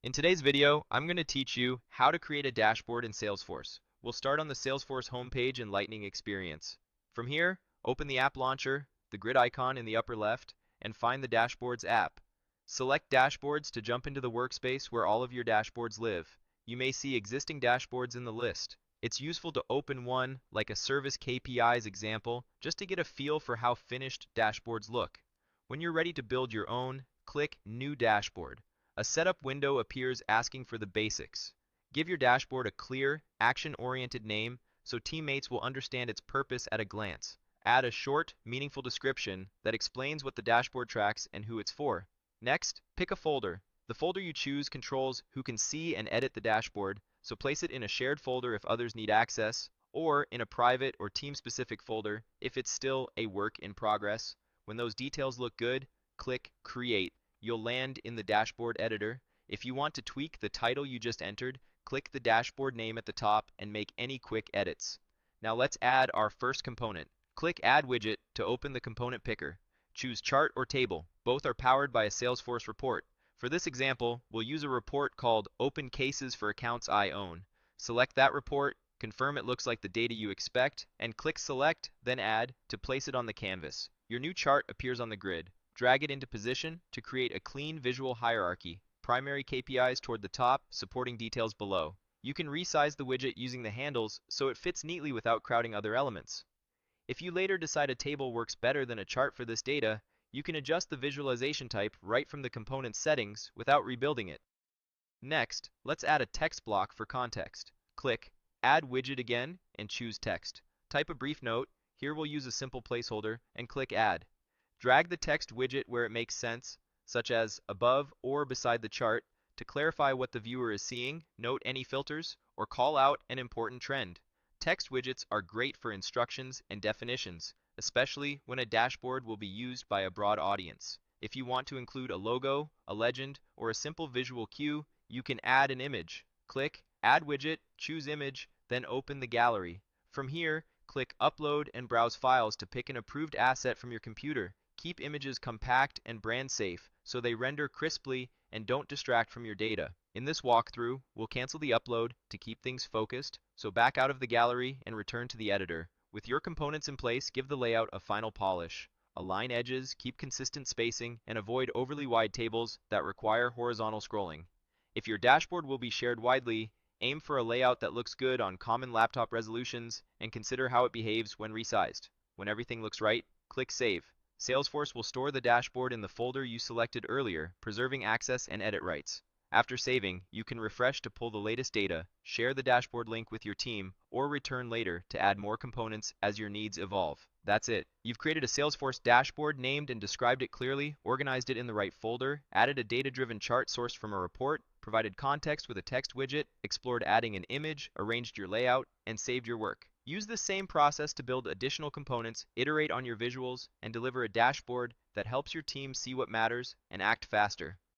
In today's video, I'm going to teach you how to create a dashboard in Salesforce. We'll start on the Salesforce homepage in Lightning Experience. From here, open the app launcher, the grid icon in the upper left, and find the Dashboards app. Select Dashboards to jump into the workspace where all of your dashboards live. You may see existing dashboards in the list. It's useful to open one, like a service KPIs example, just to get a feel for how finished dashboards look. When you're ready to build your own, click New Dashboard. A setup window appears asking for the basics. Give your dashboard a clear, action-oriented name so teammates will understand its purpose at a glance. Add a short, meaningful description that explains what the dashboard tracks and who it's for. Next, pick a folder. The folder you choose controls who can see and edit the dashboard, so place it in a shared folder if others need access, or in a private or team-specific folder if it's still a work in progress. When those details look good, click Create. You'll land in the dashboard editor. If you want to tweak the title you just entered, click the dashboard name at the top and make any quick edits. Now let's add our first component. Click Add Widget to open the component picker. Choose Chart or Table. Both are powered by a Salesforce report. For this example, we'll use a report called Open Cases for Accounts I Own. Select that report, confirm it looks like the data you expect, and click Select, then Add to place it on the canvas. Your new chart appears on the grid. Drag it into position to create a clean visual hierarchy, primary KPIs toward the top, supporting details below. You can resize the widget using the handles so it fits neatly without crowding other elements. If you later decide a table works better than a chart for this data, you can adjust the visualization type right from the component settings without rebuilding it. Next, let's add a text block for context. Click Add Widget again and choose Text. Type a brief note, here we'll use a simple placeholder, and click Add. Drag the text widget where it makes sense, such as above or beside the chart, to clarify what the viewer is seeing, note any filters, or call out an important trend. Text widgets are great for instructions and definitions, especially when a dashboard will be used by a broad audience. If you want to include a logo, a legend, or a simple visual cue, you can add an image. Click Add Widget, choose Image, then open the gallery. From here, click Upload and browse files to pick an approved asset from your computer. Keep images compact and brand safe so they render crisply and don't distract from your data. In this walkthrough, we'll cancel the upload to keep things focused, so back out of the gallery and return to the editor. With your components in place, give the layout a final polish. Align edges, keep consistent spacing, and avoid overly wide tables that require horizontal scrolling. If your dashboard will be shared widely, aim for a layout that looks good on common laptop resolutions and consider how it behaves when resized. When everything looks right, click Save. Salesforce will store the dashboard in the folder you selected earlier, preserving access and edit rights. After saving, you can refresh to pull the latest data, share the dashboard link with your team, or return later to add more components as your needs evolve. That's it. You've created a Salesforce dashboard, named and described it clearly, organized it in the right folder, added a data-driven chart sourced from a report, provided context with a text widget, explored adding an image, arranged your layout, and saved your work. Use this same process to build additional components, iterate on your visuals, and deliver a dashboard that helps your team see what matters and act faster.